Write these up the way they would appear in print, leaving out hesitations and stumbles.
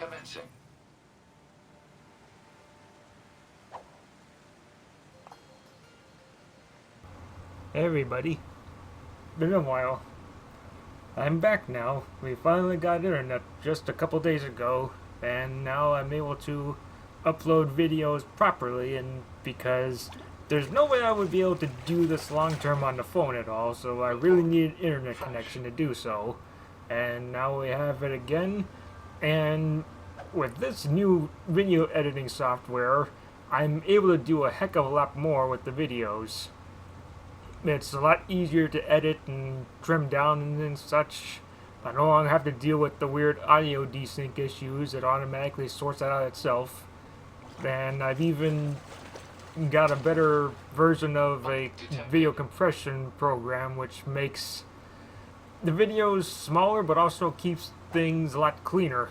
commencing. Hey everybody, been a while. I'm back now. We finally got internet just a couple days ago, and now I'm able to upload videos properly, and because there's no way I would be able to do this long term on the phone at all, so I really need an internet connection to do so. And now we have it again, and with this new video editing software, I'm able to do a heck of a lot more with the videos. It's a lot easier to edit and trim down and such. I no longer have to deal with the weird audio desync issues. It automatically sorts that out itself. And I've even got a better version of a video compression program which makes the videos smaller but also keeps things a lot cleaner.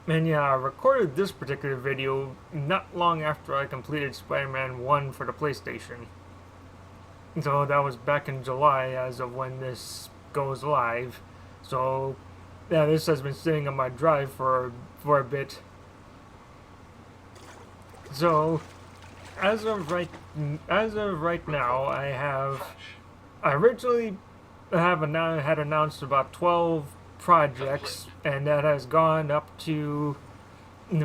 And yeah, I recorded this particular video not long after I completed Spider-Man 1 for the PlayStation. So that was back in July as of when this goes live. So yeah, this has been sitting on my drive for a bit. So as of right now, I originally had announced about 12 projects, and that has gone up to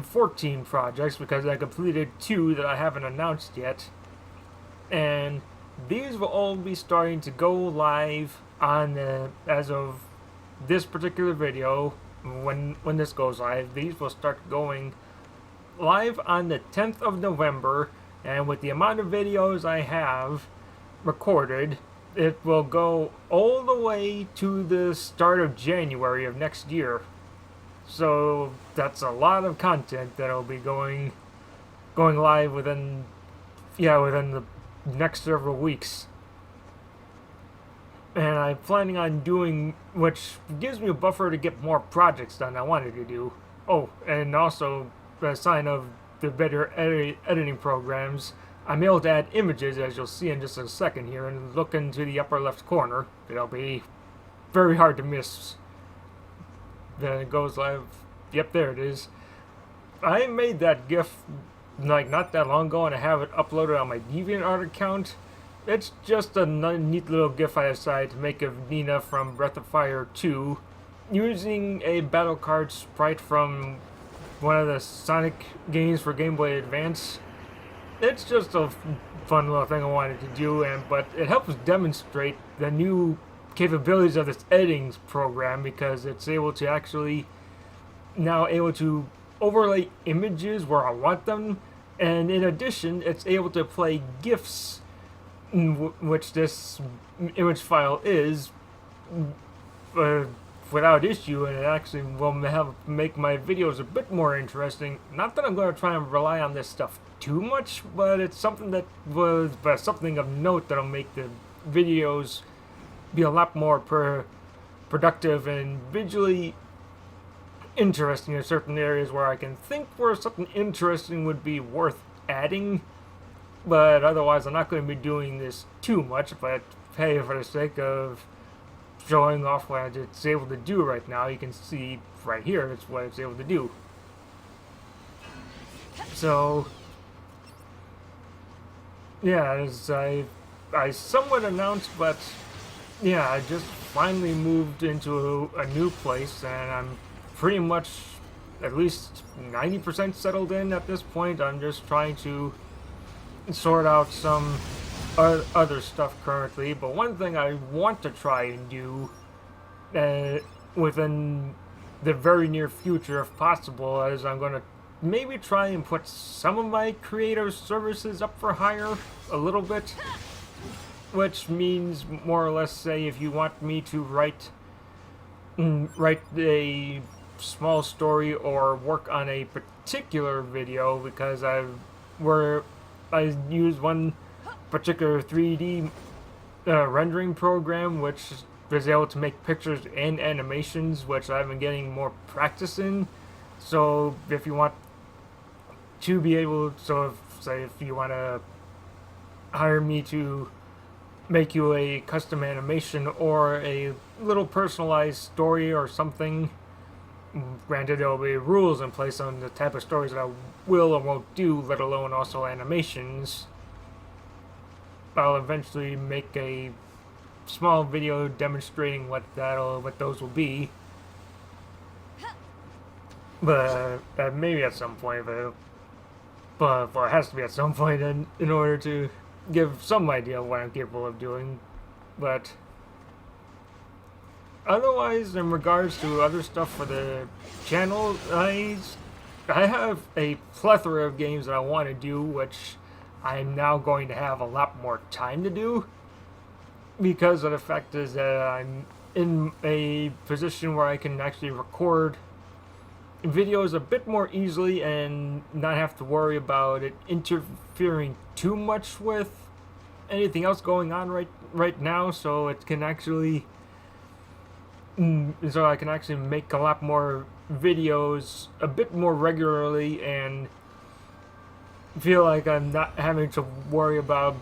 14 projects because I completed 2 that I haven't announced yet. And these will all be starting to go live on as of this particular video. When this goes live, these will start going live on the 10th of November, and with the amount of videos I have recorded, it will go all the way to the start of January of next year. So that's a lot of content that'll be going live within the next several weeks. And I'm planning on doing, which gives me a buffer to get more projects done I wanted to do. Oh, and also a sign of the better editing programs, I'm able to add images, as you'll see in just a second here, and look into the upper left corner. It'll be very hard to miss. Then it goes live. Yep, there it is. I made that GIF like not that long ago, and I have it uploaded on my DeviantArt account. It's just a neat little GIF I decided to make of Nina from Breath of Fire 2, using a battle card sprite from one of the Sonic games for Game Boy Advance. It's just a fun little thing I wanted to do, but it helps demonstrate the new capabilities of this editing program, because it's able to actually now able to overlay images where I want them, and in addition, it's able to play GIFs, which this image file is, without issue, and it actually will make my videos a bit more interesting. Not that I'm going to try and rely on this stuff too much, but it's something that was something of note that'll make the videos be a lot more productive and visually interesting in certain areas where I can think where something interesting would be worth adding. But otherwise, I'm not going to be doing this too much. But hey, for the sake of showing off what it's able to do right now, you can see right here that's what it's able to do. So yeah, as I somewhat announced, but yeah, I just finally moved into a new place, and I'm pretty much at least 90% settled in at this point. I'm just trying to sort out some other stuff currently, but one thing I want to try and do within the very near future, if possible, is I'm going to maybe try and put some of my creative services up for hire a little bit, which means more or less, say, if you want me to write a small story or work on a particular video, because I use one particular 3D rendering program which is able to make pictures and animations, which I've been getting more practice in. So if you want to be able, if you want to hire me to make you a custom animation or a little personalized story or something, Granted, there will be rules in place on the type of stories that I will or won't do, let alone also animations. I'll eventually make a small video demonstrating what those will be. But maybe at some point, but well, it has to be at some point in order to give some idea of what I'm capable of doing. But otherwise, in regards to other stuff for the channel, I have a plethora of games that I want to do, which I'm now going to have a lot more time to do, because of the fact is that I'm in a position where I can actually record videos a bit more easily and not have to worry about it interfering too much with anything else going on right now. So it can actually, so I can actually make a lot more videos a bit more regularly and feel like I'm not having to worry about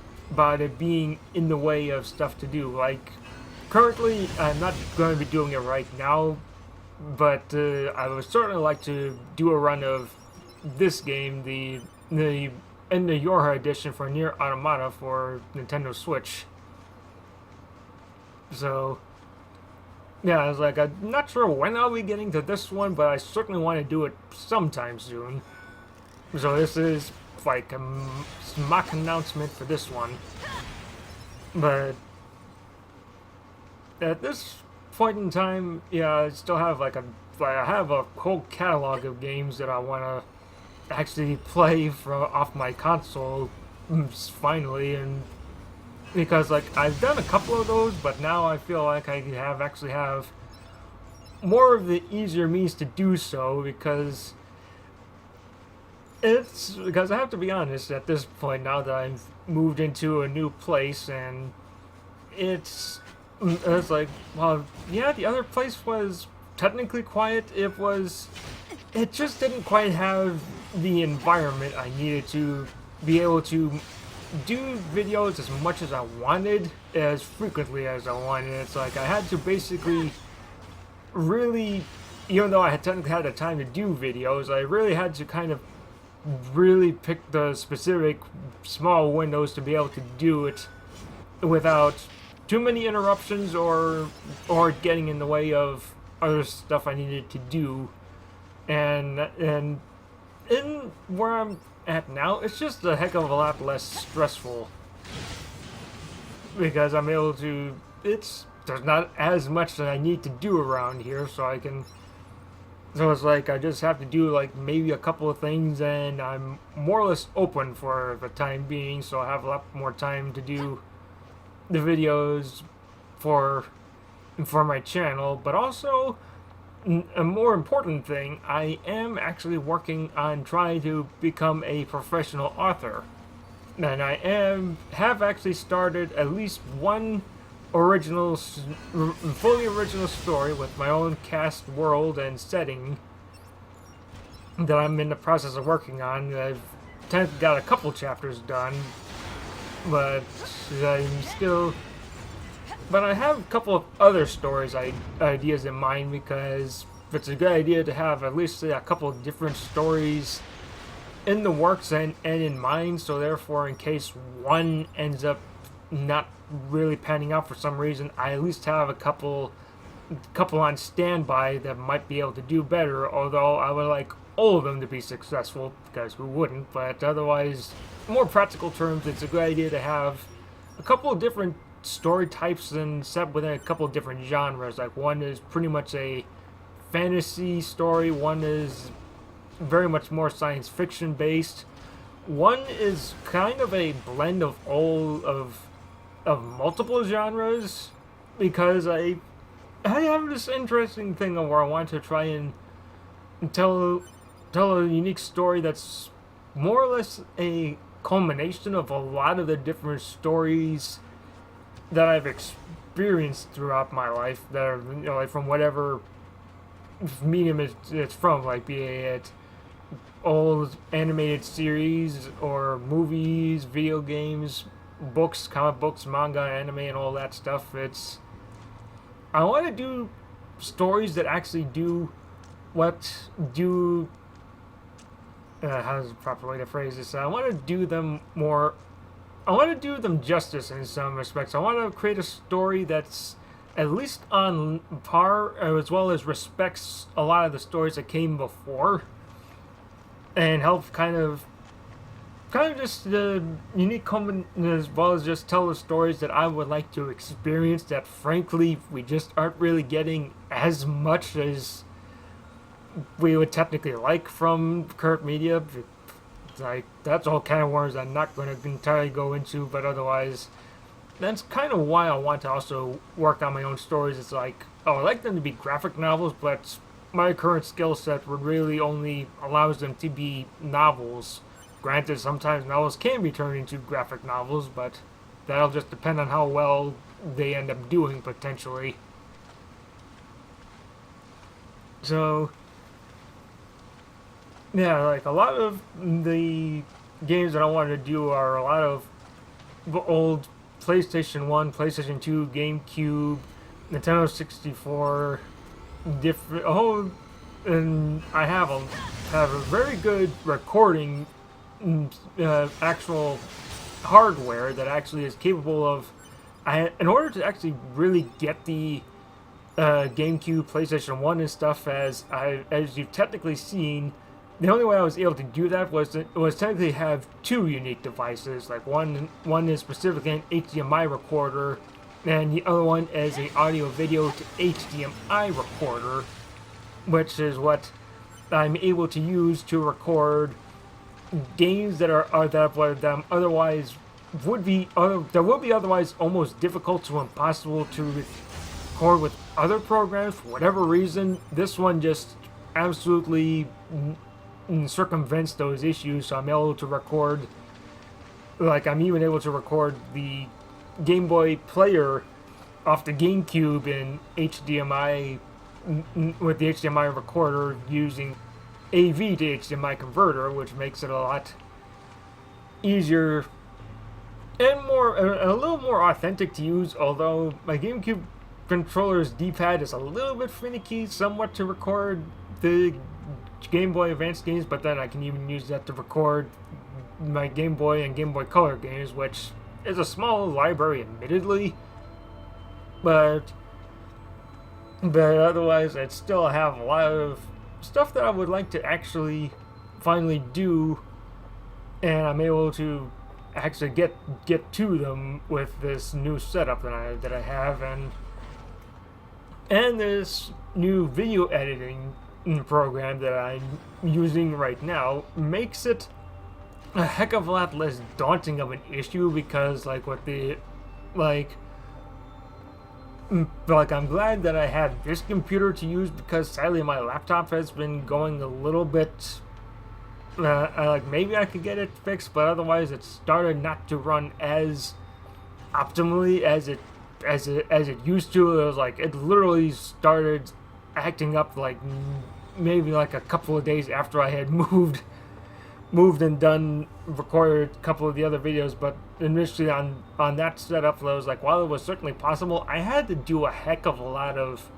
it being in the way of stuff to do. Like currently, I'm not going to be doing it right now, but I would certainly like to do a run of this game, the Yorha edition for Nier Automata for Nintendo Switch. So yeah, I was like, I'm not sure when I'll be getting to this one, but I certainly want to do it sometime soon. So this is like a mock announcement for this one. But at this point in time, yeah, I still have I have a whole catalog of games that I want to actually play off my console finally, and because like I've done a couple of those, but now I feel like I actually have more of the easier means to do so, because I have to be honest, at this point, now that I've moved into a new place, and it's like, well, yeah, the other place was technically quiet. It just didn't quite have the environment I needed to be able to do videos as much as I wanted, as frequently as I wanted. It's like I had to basically really, even though I had technically had the time to do videos, I really had to kind of really pick the specific small windows to be able to do it without too many interruptions or getting in the way of other stuff I needed to do. And in where I'm at now, it's just a heck of a lot less stressful, because I'm able to, there's not as much that I need to do around here, so it's like I just have to do like maybe a couple of things, and I'm more or less open for the time being, so I have a lot more time to do the videos for my channel. But also, a more important thing, I am actually working on trying to become a professional author, and I have actually started at least one fully original story with my own cast, world, and setting that I'm in the process of working on. I've got a couple chapters done, but but I have a couple of other ideas in mind, because it's a good idea to have at least a couple of different stories in the works and in mind, so therefore in case one ends up not really panning out for some reason, I at least have a couple on standby that might be able to do better, although I would like all of them to be successful, because who wouldn't? But otherwise, in more practical terms, it's a good idea to have a couple of different story types and set within a couple of different genres. Like one is pretty much a fantasy story, one is very much more science fiction based, one is kind of a blend of multiple genres, because I have this interesting thing where I want to try and tell a unique story that's more or less a culmination of a lot of the different stories that I've experienced throughout my life, that are, like from whatever medium it's from, like be it old animated series or movies, video games, books, comic books, manga, anime, and all that stuff. I want to do stories that actually do what do how's the proper way to phrase this? I want to do them more. I want to do them justice in some respects. I want to create a story that's at least on par, as well as respects a lot of the stories that came before, and help kind of just the unique comment, as well as just tell the stories that I would like to experience that frankly we just aren't really getting as much as we would technically like from current media. Like, that's all kind of worms I'm not going to entirely go into, but otherwise that's kind of why I want to also work on my own stories. It's like, oh, I like them to be graphic novels, but my current skill set would really only allows them to be novels. Granted, sometimes novels can be turned into graphic novels, but that'll just depend on how well they end up doing, potentially. So, yeah, like, a lot of the games that I wanted to do are a lot of old PlayStation 1, PlayStation 2, GameCube, Nintendo 64, different, and I have a very good recording actual hardware that actually is capable of. In order to actually really get the GameCube, PlayStation 1 and stuff, as you've technically seen, the only way I was able to do that was technically have two unique devices. Like one is specifically an HDMI recorder, and the other one is a audio video to HDMI recorder, which is what I'm able to use to record games that otherwise would be otherwise almost difficult to impossible to record with other programs. For whatever reason, this one just absolutely circumvents those issues. So I'm able to record, like, I'm even able to record the Game Boy player off the GameCube in HDMI with the HDMI recorder using AV to HDMI converter, which makes it a lot easier and a little more authentic to use. Although my GameCube controller's D-pad is a little bit finicky, somewhat, to record the Game Boy Advance games, but then I can even use that to record my Game Boy and Game Boy Color games, which is a small library, admittedly, but otherwise I'd still have a lot of stuff that I would like to actually finally do, and I'm able to actually get to them with this new setup that I have, and this new video editing program that I'm using right now makes it a heck of a lot less daunting of an issue, because like I'm glad that I have this computer to use, because sadly my laptop has been going a little bit maybe I could get it fixed, but otherwise it started not to run as optimally as it used to. It was like, it literally started acting up like maybe like a couple of days after I had moved and recorded a couple of the other videos. But initially on that setup, I was like, while it was certainly possible, I had to do a heck of a lot of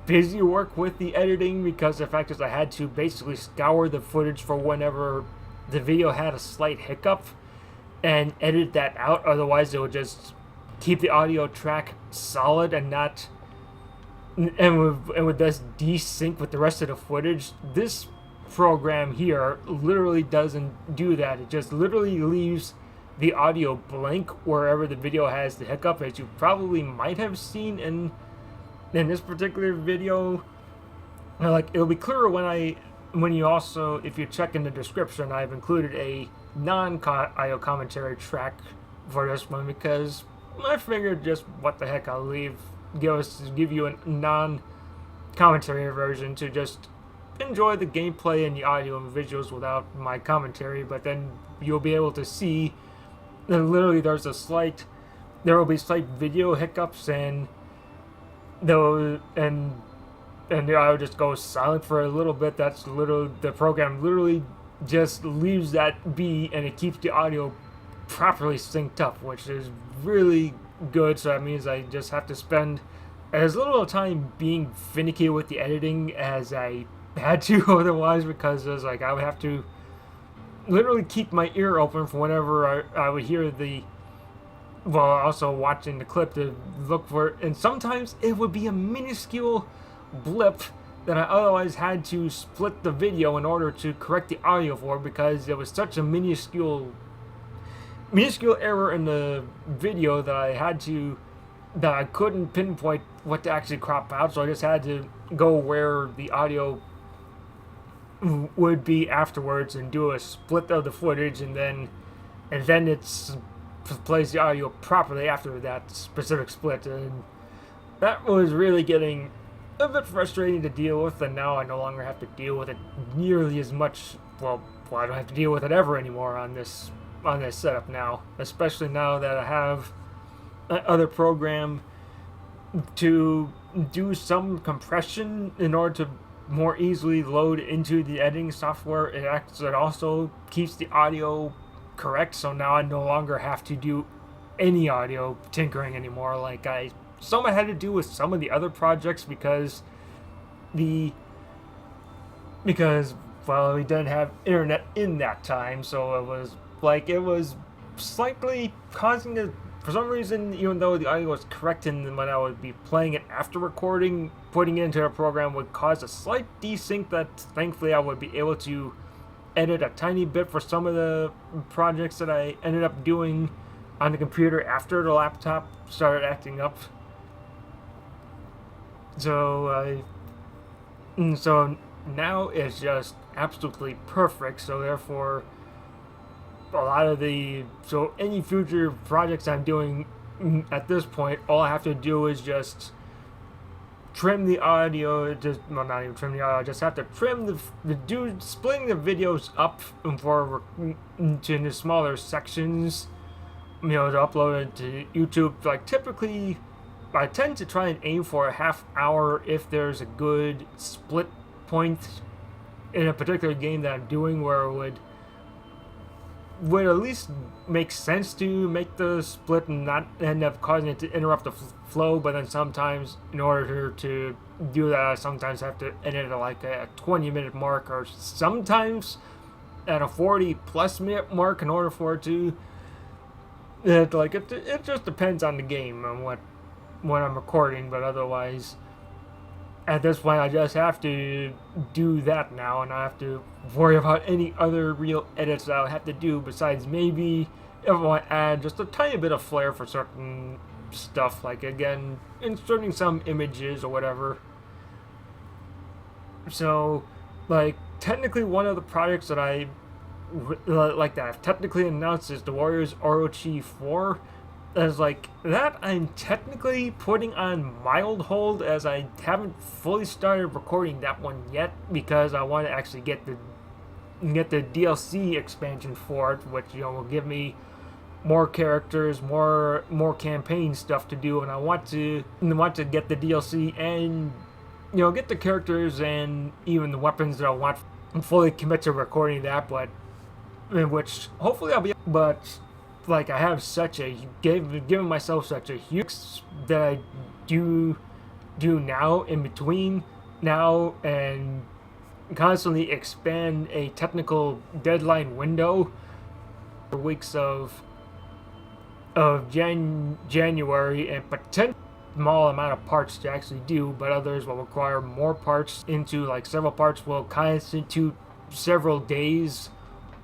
busy work with the editing, because the fact is I had to basically scour the footage for whenever the video had a slight hiccup and edit that out. Otherwise it would just keep the audio track solid and not would thus desync with the rest of the footage. This program here literally doesn't do that. It just literally leaves the audio blank wherever the video has the hiccup, as you probably might have seen in this particular video. Like, it'll be clearer when you also, if you check in the description, I've included a non-IO commentary track for this one, because I figured just what the heck, I'll give you a non-commentary version to just enjoy the gameplay and the audio and visuals without my commentary. But then you'll be able to see that literally there will be slight video hiccups, and the audio just goes silent for a little bit. That's literally, the program literally just leaves that be, and it keeps the audio properly synced up, which is really good. So that means I just have to spend as little time being finicky with the editing as I had to otherwise, because it was like I would have to literally keep my ear open for whenever I would hear the, well, also watching the clip to look for it. And sometimes it would be a minuscule blip that I otherwise had to split the video in order to correct the audio for, because it was such a minuscule error in the video that I couldn't pinpoint what to actually crop out, so I just had to go where the audio would be afterwards and do a split of the footage, and then it's plays the audio properly after that specific split. And that was really getting a bit frustrating to deal with, and now I no longer have to deal with it nearly as much. Well, I don't have to deal with it ever anymore on this setup now, especially now that I have other program to do some compression in order to more easily load into the editing software. It also keeps the audio correct, so now I no longer have to do any audio tinkering anymore like I somewhat had to do with some of the other projects, because well, we didn't have internet in that time, so it was slightly causing a, for some reason, even though the audio was correct, and when I would be playing it after recording, putting it into a program would cause a slight desync that thankfully I would be able to edit a tiny bit for some of the projects that I ended up doing on the computer after the laptop started acting up. So now it's just absolutely perfect. So therefore, any future projects I'm doing at this point, all I have to do is just trim the audio. Not even trim the audio. I just have to trim splitting the videos up into smaller sections, to upload it to YouTube. Like typically, I tend to try and aim for a half hour if there's a good split point in a particular game that I'm doing, where it would at least make sense to make the split and not end up causing it to interrupt the flow. But then sometimes, in order to do that, I sometimes have to edit at like a 20-minute mark, or sometimes at a 40+ minute mark, in order for it to it just depends on the game and what I'm recording. But otherwise, at this point, I just have to do that now, and I have to worry about any other real edits that I'll have to do, besides maybe if I want to add just a tiny bit of flair for certain stuff, like, again, inserting some images or whatever. So, technically one of the projects that I've technically announced is the Warriors Orochi 4. As that I'm technically putting on mild hold, as I haven't fully started recording that one yet, because I want to actually get the DLC expansion for it, which will give me more characters, more campaign stuff to do, and I want to get the DLC and get the characters and even the weapons that I want. I'm fully commit to recording that, but which hopefully I'll be. But I have given myself such a huge that I do now in between now and constantly expand a technical deadline window for weeks of January, and potentially small amount of parts to actually do, but others will require more parts. Into several parts will constitute several days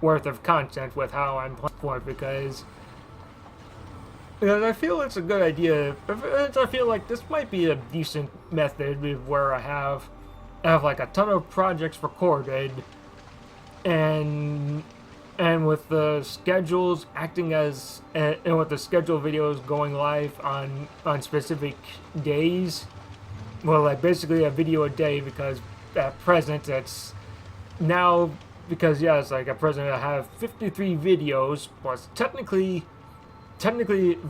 worth of content with how I'm playing for it, because I feel it's a good idea. I feel like this might be a decent method where I have a ton of projects recorded, and with the schedules acting as and with the scheduled videos going live on specific days. Well, basically a video a day, because at present it's now, because it's at present I have 53 videos, plus technically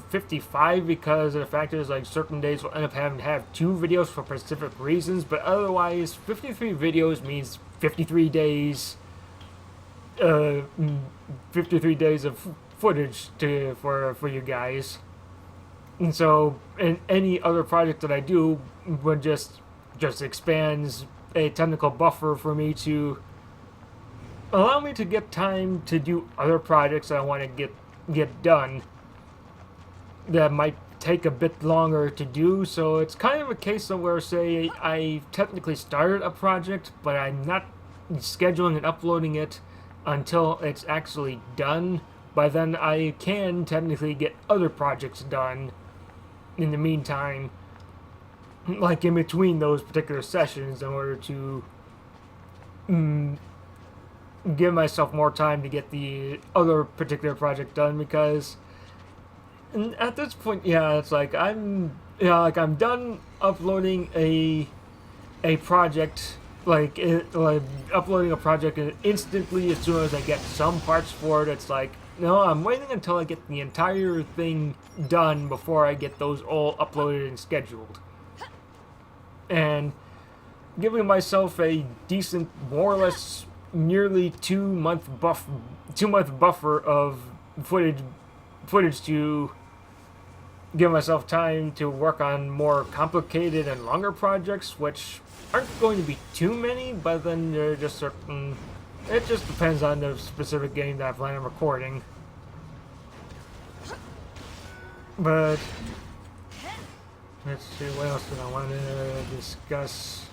55, because the fact is certain days will end up having to have 2 videos for specific reasons, but otherwise 53 videos means 53 days 53 days of footage for you guys. And so, in any other project that I do, would just expands a technical buffer for me to allow me to get time to do other projects that I want to get done that might take a bit longer to do. So it's kind of a case of where, say, I technically started a project, but I'm not scheduling and uploading it until it's actually done. By then, I can technically get other projects done in the meantime, like in between those particular sessions, in order to give myself more time to get the other particular project done. Because at this point, yeah, it's like I'm done uploading a project, like uploading a project instantly as soon as I get some parts for it. It's like, no, I'm waiting until I get the entire thing done before I get those all uploaded and scheduled. And giving myself a decent, more or less, nearly 2 month buffer of footage to give myself time to work on more complicated and longer projects, which aren't going to be too many, but then they're just certain. It just depends on the specific game that I plan on recording. But let's see, what else did I want to discuss?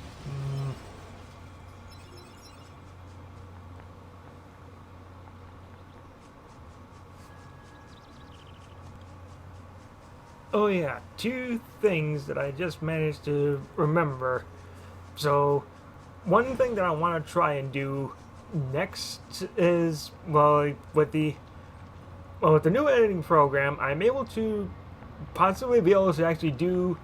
Oh yeah, two things that I just managed to remember. So, one thing that I want to try and do next is, well, with the new editing program, I'm able to possibly be able to actually do.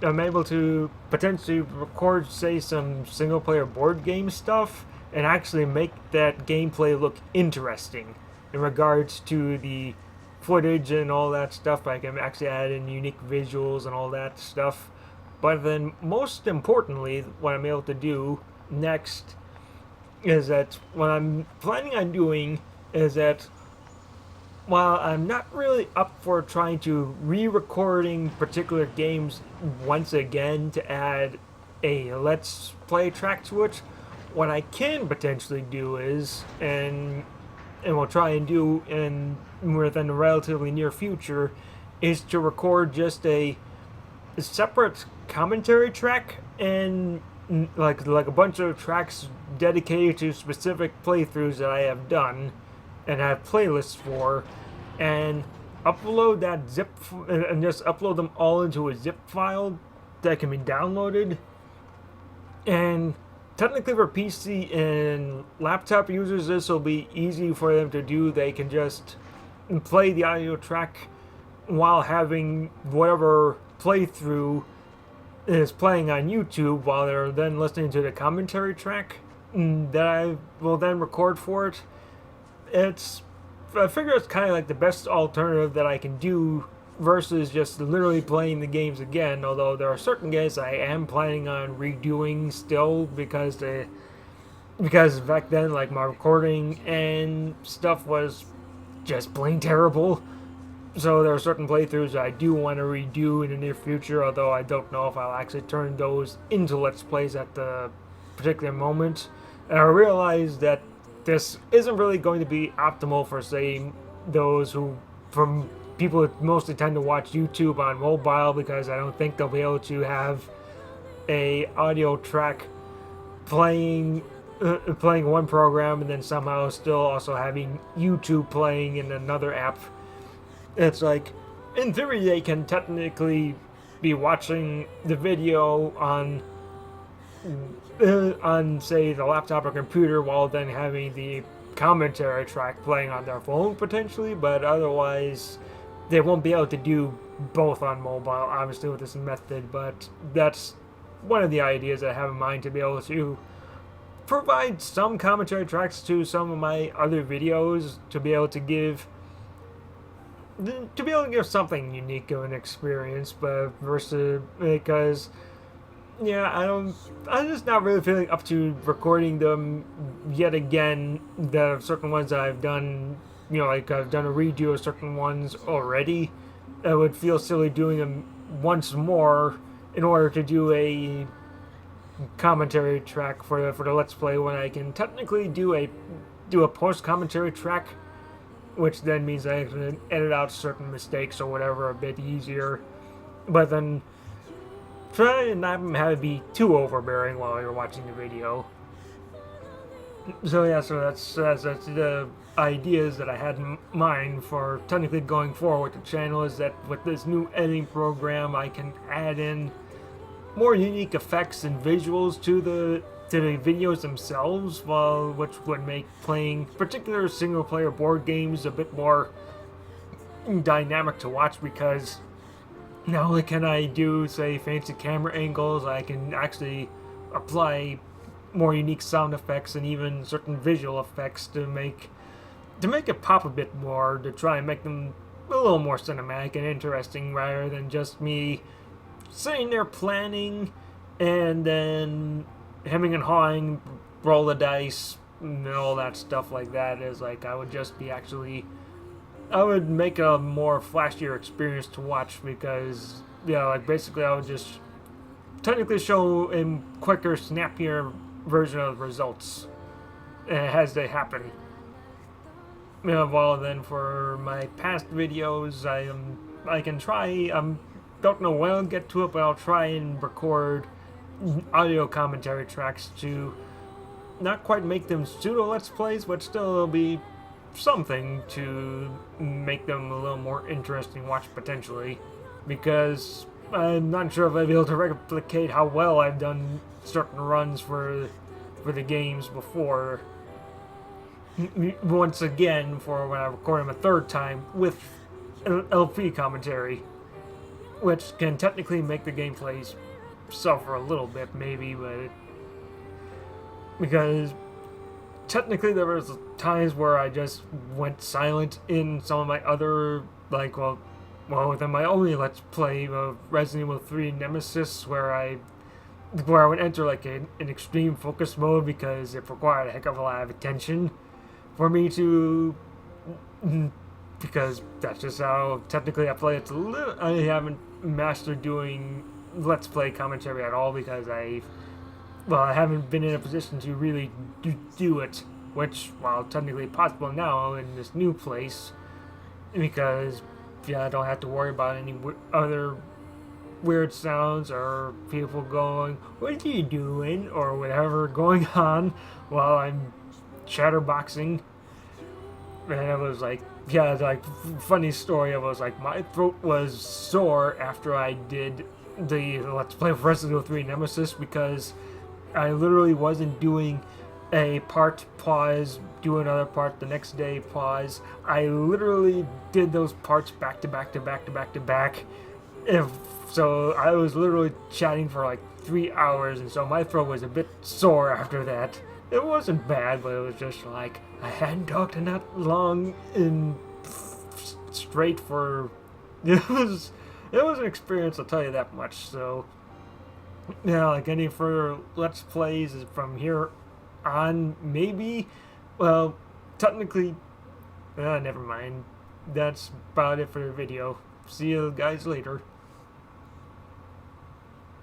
I'm able to potentially record, say, some single player board game stuff and actually make that gameplay look interesting in regards to the footage and all that stuff. I can actually add in unique visuals and all that stuff. But then, most importantly, what I'm able to do next is that what I'm planning on doing is that while I'm not really up for trying to re-recording particular games once again to add a let's play track to it, what I can potentially do is, and we'll try and do in within the relatively near future, is to record just a separate commentary track and like a bunch of tracks dedicated to specific playthroughs that I have done and have playlists for, and upload that and just upload them all into a zip file that can be downloaded. And technically for PC and laptop users, this will be easy for them to do. They can just play the audio track while having whatever playthrough is playing on YouTube, while they're then listening to the commentary track that I will then record for it. I figure it's kind of like the best alternative that I can do versus just literally playing the games again. Although there are certain games I am planning on redoing still because back then, like, my recording and stuff was just plain terrible. So there are certain playthroughs I do want to redo in the near future, although I don't know if I'll actually turn those into Let's Plays at the particular moment. And I realize that this isn't really going to be optimal for, say, those who, from people who mostly tend to watch YouTube on mobile, because I don't think they'll be able to have a audio track playing one program and then somehow still also having YouTube playing in another app. It's like, in theory, they can technically be watching the video on say, the laptop or computer, while then having the commentary track playing on their phone potentially, but otherwise they won't be able to do both on mobile, obviously, with this method. But that's one of the ideas I have in mind, to be able to provide some commentary tracks to some of my other videos, to be able to give something unique of an experience, but versus, because I'm just not really feeling up to recording them yet again. The certain ones that I've done, like I've done a redo of certain ones already, it would feel silly doing them once more in order to do a commentary track for the Let's Play when I can technically do a post commentary track, which then means I can edit out certain mistakes or whatever a bit easier. But then try and not have it be too overbearing while you're watching the video. So yeah, so that's the ideas that I had in mind for technically going forward with the channel, is that with this new editing program I can add in more unique effects and visuals to the videos themselves, which would make playing particular single player board games a bit more dynamic to watch, because not only can I do, say, fancy camera angles, I can actually apply more unique sound effects and even certain visual effects to make it pop a bit more, to try and make them a little more cinematic and interesting, rather than just me sitting there planning and then hemming and hawing, roll the dice, and all that stuff like that. Is like I would just be I would make a more flashier experience to watch, because like basically I would just technically show a quicker, snappier version of the results as they happen. Well, then for my past videos, I can try. Don't know when I'll get to it, but I'll try and record audio commentary tracks to not quite make them pseudo Let's Plays, but still it'll be something to make them a little more interesting watch potentially, because I'm not sure if I'll be able to replicate how well I've done certain runs for the games before. Once again, for when I record them a third time with LP commentary, which can technically make the gameplays suffer a little bit, maybe, but because technically there was times where I just went silent in some of my other, like, well, within my only Let's Play of Resident Evil 3 Nemesis, where I would enter like an extreme focus mode, because it required a heck of a lot of attention for me to, because that's just how technically I play. I haven't mastered doing Let's Play commentary at all, because I haven't been in a position to really do it, which, while technically possible now in this new place, because I don't have to worry about any other weird sounds or people going, "What are you doing?" or whatever going on while I'm chatterboxing. And it was like, funny story. It was like my throat was sore after I did the Let's Play of Resident Evil 3 Nemesis, because I literally wasn't doing a part, pause, do another part, the next day, pause. I literally did those parts back to back to back to back to back. So I was literally chatting for like 3 hours, and so my throat was a bit sore after that. It wasn't bad, but it was just like I hadn't talked in that long and straight for. It was an experience, I'll tell you that much. So like any further Let's Plays from here on, maybe. Well, technically, never mind. That's about it for the video. See you guys later.